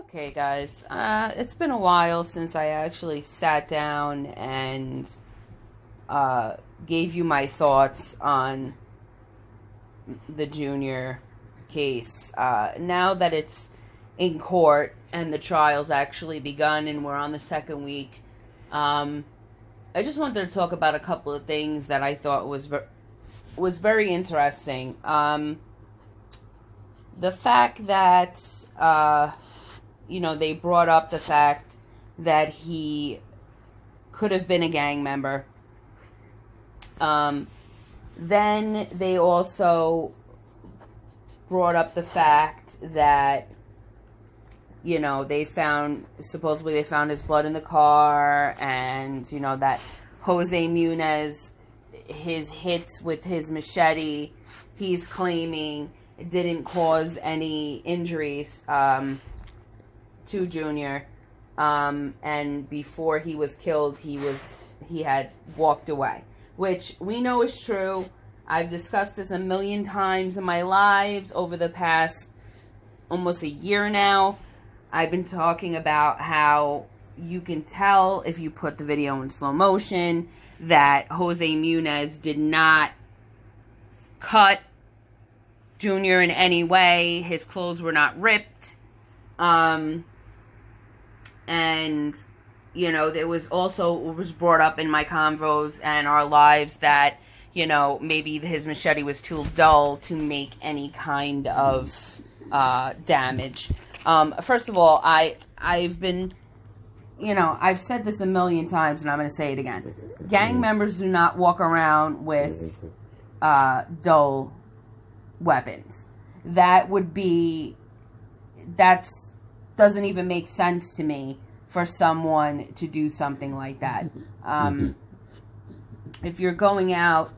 Okay, guys, it's been a while since I actually sat down and gave you my thoughts on the Junior case. Now that it's in court and the trial's actually begun and we're on the second week, I just wanted to talk about a couple of things that I thought was very interesting. The fact that they brought up the fact that he could have been a gang member. Then they also brought up the fact that, supposedly they found his blood in the car, and, that Jose Muniz, his hits with his machete, he's claiming didn't cause any injuries to Junior, and before he was killed, he had walked away, which we know is true. I've discussed this a million times in my lives over the past almost a year now. I've been talking about how you can tell if you put the video in slow motion that Jose Muniz did not cut Junior in any way. His clothes were not ripped. And, there was also, it was brought up in my convos and our lives that, maybe his machete was too dull to make any kind of damage. First of all, I've been, I've said this a million times and I'm going to say it again. Gang members do not walk around with dull weapons. That doesn't even make sense to me for someone to do something like that. If you're going out,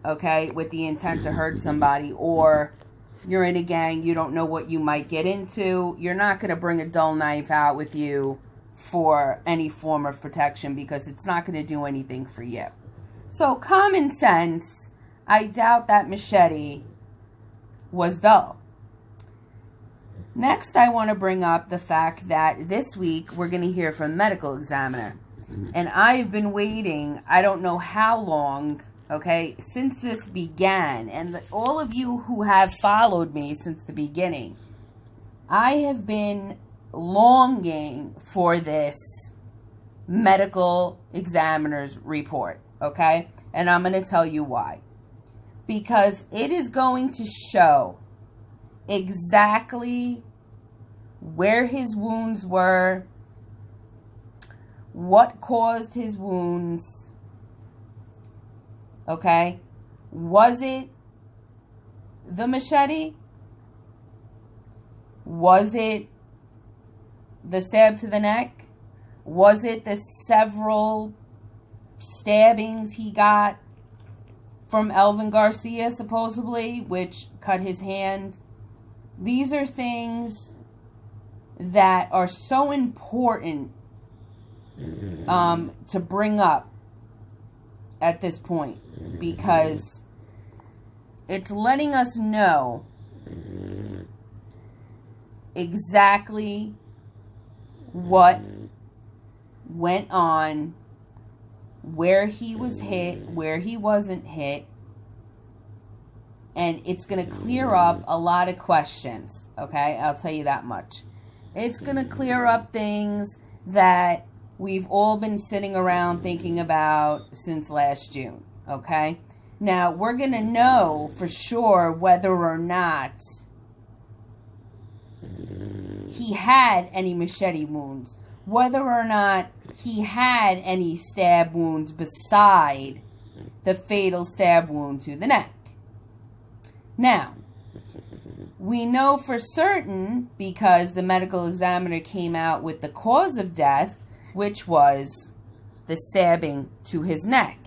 with the intent to hurt somebody, or you're in a gang, you don't know what you might get into, you're not going to bring a dull knife out with you for any form of protection because it's not going to do anything for you. So common sense, I doubt that machete was dull. Next, I want to bring up the fact that this week we're going to hear from a medical examiner. And I've been waiting, I don't know how long, since this began. And all of you who have followed me since the beginning, I have been longing for this medical examiner's report, And I'm going to tell you why. Because it is going to show exactly where his wounds were, what caused his wounds, Was it the machete? Was it the stab to the neck? Was it the several stabbings he got from Elvin Garcia, supposedly, which cut his hand? These are things that are so important to bring up at this point, because it's letting us know exactly what went on, where he was hit, where he wasn't hit, and it's going to clear up a lot of questions, I'll tell you that much. It's going to clear up things that we've all been sitting around thinking about since last June, Now, we're going to know for sure whether or not he had any machete wounds, whether or not he had any stab wounds beside the fatal stab wound to the neck. Now, we know for certain, because the medical examiner came out with the cause of death, which was the stabbing to his neck.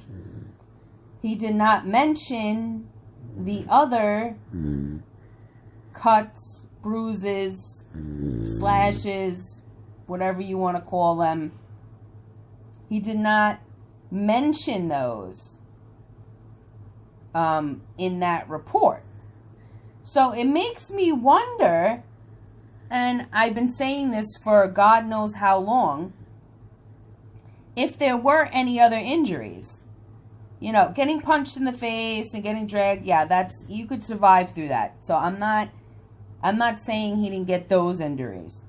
He did not mention the other cuts, bruises, slashes, whatever you want to call them. He did not mention those in that report. So it makes me wonder and I've been saying this for God knows how long, if there were any other injuries, you know, getting punched in the face and getting dragged, yeah, that's, you could survive through that. So I'm not saying he didn't get those injuries.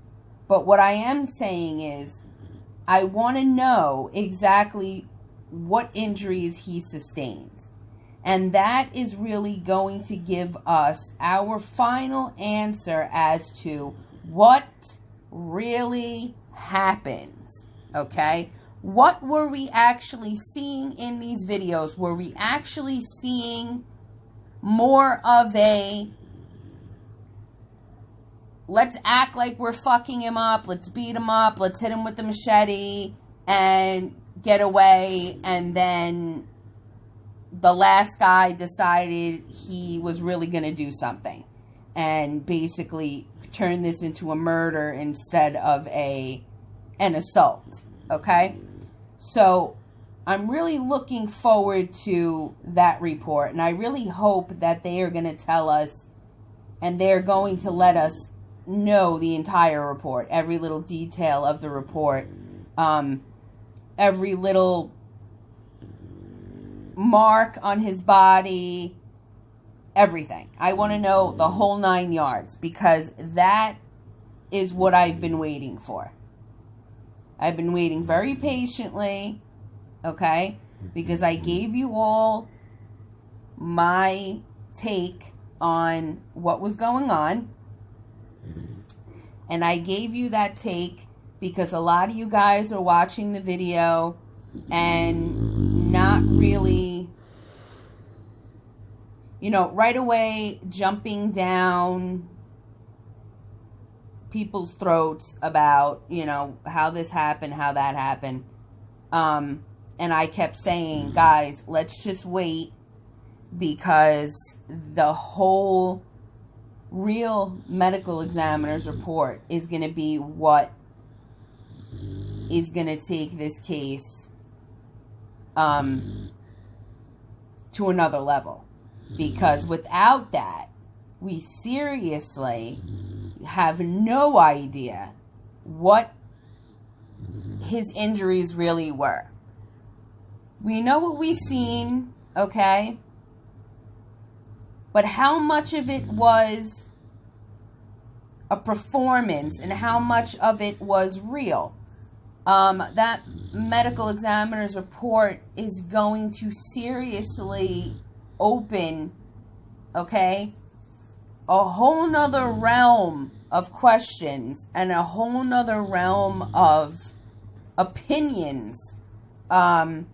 But what I am saying is, I want to know exactly what injuries he sustained. And that is really going to give us our final answer as to what really happened. Okay? What were we actually seeing in these videos? Were we actually seeing more of a, let's act like we're fucking him up, let's beat him up, let's hit him with the machete and get away, and then the last guy decided he was really going to do something and basically turn this into a murder instead of an assault, okay? So I'm really looking forward to that report, and I really hope that they are going to tell us and they're going to let us know the entire report, every little detail of the report, every little mark on his body, everything. I want to know the whole 9 yards, because that is what I've been waiting for. I've been waiting very patiently, okay, because I gave you all my take on what was going on, and I gave you that take because a lot of you guys are watching the video and not really, you know, right away jumping down people's throats about, you know, how this happened, how that happened. And I kept saying, guys, let's just wait, because the whole real medical examiner's report is going to be what is going to take this case to another level. Because without that, we seriously have no idea what his injuries really were. We know what we've seen, okay? But how much of it was a performance and how much of it was real? That medical examiner's report is going to seriously open, okay, a whole nother realm of questions and a whole nother realm of opinions by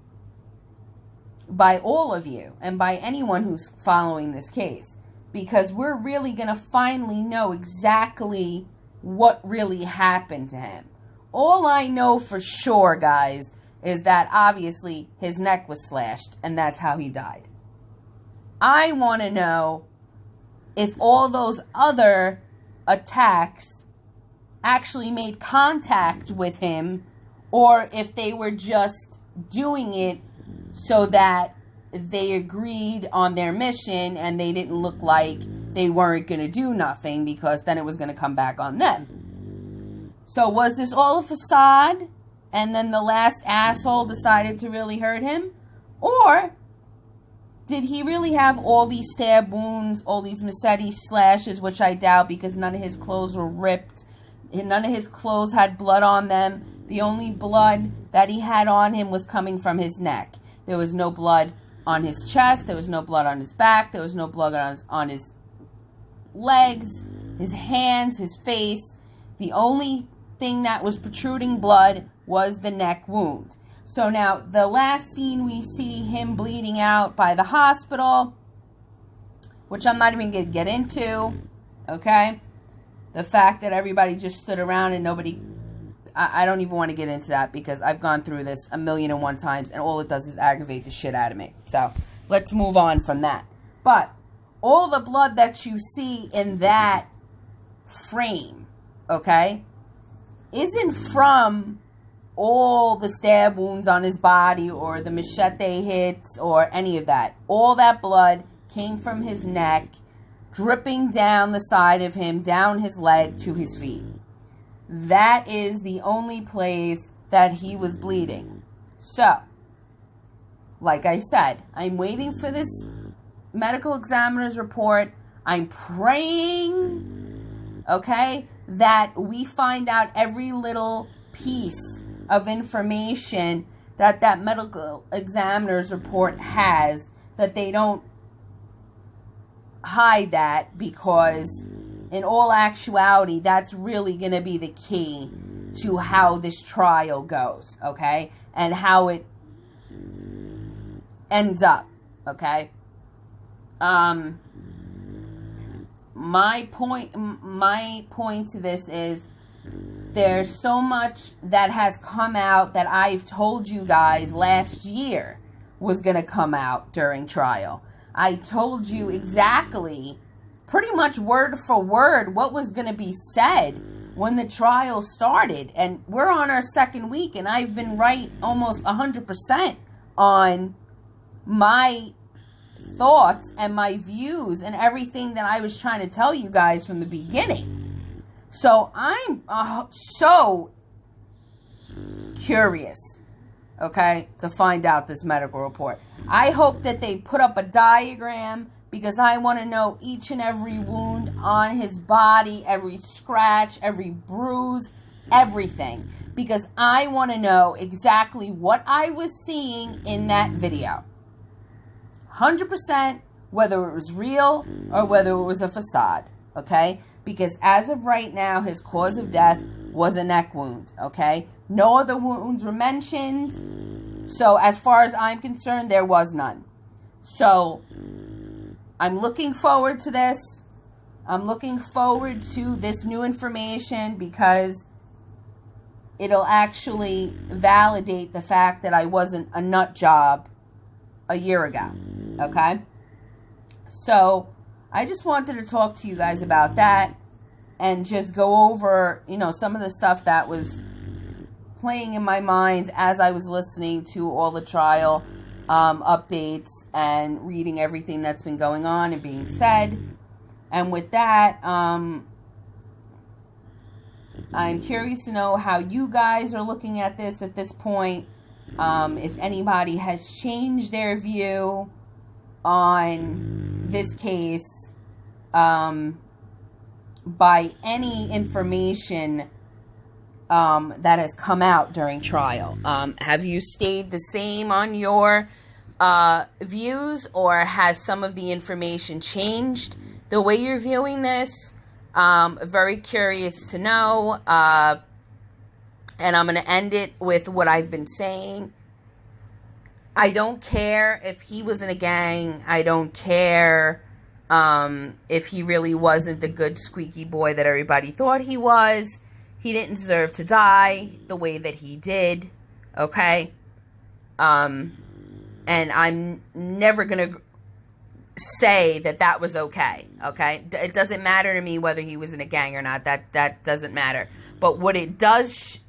all of you and by anyone who's following this case, because we're really going to finally know exactly what really happened to him. All I know for sure, guys, is that obviously his neck was slashed and that's how he died. I want to know if all those other attacks actually made contact with him, or if they were just doing it so that they agreed on their mission and they didn't look like they weren't going to do nothing, because then it was going to come back on them. So was this all a facade and then the last asshole decided to really hurt him? Or did he really have all these stab wounds, all these machete slashes, which I doubt, because none of his clothes were ripped. None of his clothes had blood on them. The only blood that he had on him was coming from his neck. There was no blood on his chest. There was no blood on his back. There was no blood on his legs, his hands, his face. The only thing that was protruding blood was the neck wound. So now, the last scene we see him bleeding out by the hospital, which I'm not even going to get into, okay? The fact that everybody just stood around and nobody, I don't even want to get into that, because I've gone through this 1,000,001 times and all it does is aggravate the shit out of me. So, let's move on from that. But all the blood that you see in that frame, okay, isn't from all the stab wounds on his body or the machete hits or any of that. All that blood came from his neck. dripping down the side of him, down his leg to his feet. That is the only place that he was bleeding. So, like I said, I'm waiting for this medical examiner's report. I'm praying, okay, that we find out every little piece of information that that medical examiner's report has, that they don't hide that, because in all actuality, that's really going to be the key to how this trial goes, okay, and how it ends up, okay. My point to this is, there's so much that has come out that I've told you guys last year was going to come out during trial. I told you exactly, pretty much word for word, what was going to be said when the trial started. And we're on our second week, and I've been right almost 100% on my thoughts and my views and everything that I was trying to tell you guys from the beginning. So I'm so curious, okay, to find out this medical report. I hope that they put up a diagram, because I want to know each and every wound on his body, every scratch, every bruise, everything. Because I want to know exactly what I was seeing in that video. 100%, whether it was real or whether it was a facade, okay? Because as of right now, his cause of death was a neck wound, okay? No other wounds were mentioned. So as far as I'm concerned, there was none. So I'm looking forward to this. I'm looking forward to this new information, because it'll actually validate the fact that I wasn't a nut job a year ago, okay? So I just wanted to talk to you guys about that and just go over, you know, some of the stuff that was playing in my mind as I was listening to all the trial updates and reading everything that's been going on and being said. And with that, I'm curious to know how you guys are looking at this point. If anybody has changed their view on this case by any information that has come out during trial. Have you stayed the same on your views, or has some of the information changed the way you're viewing this? Very curious to know. And I'm going to end it with what I've been saying. I don't care if he was in a gang. I don't care if he really wasn't the good squeaky boy that everybody thought he was. He didn't deserve to die the way that he did. Okay? And I'm never going to say that that was okay. Okay? It doesn't matter to me whether he was in a gang or not. That doesn't matter. But what it does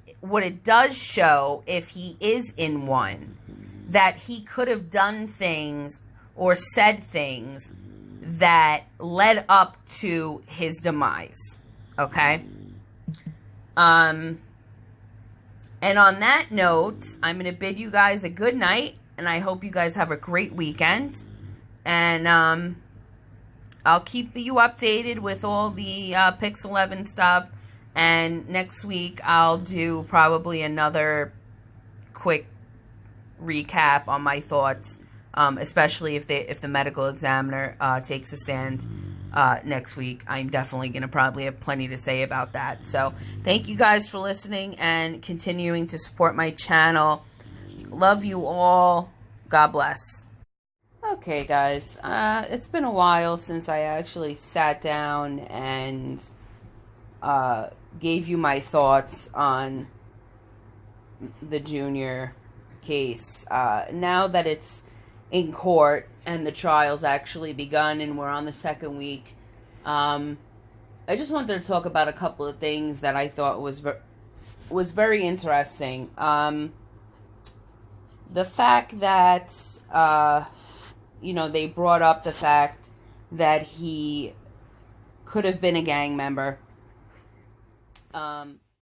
show, if he is in one, that he could have done things or said things that led up to his demise. Okay? And on that note, I'm going to bid you guys a good night, and I hope you guys have a great weekend. And I'll keep you updated with all the Pix 11 stuff. And next week, I'll do probably another quick recap on my thoughts, especially if the medical examiner takes a stand next week. I'm definitely going to probably have plenty to say about that. So thank you guys for listening and continuing to support my channel. Love you all. God bless. Okay, guys. It's been a while since I actually sat down and gave you my thoughts on the Junior case. Now that it's in court and the trial's actually begun and we're on the second week, I just wanted to talk about a couple of things that I thought was very interesting. The fact that they brought up the fact that he could have been a gang member.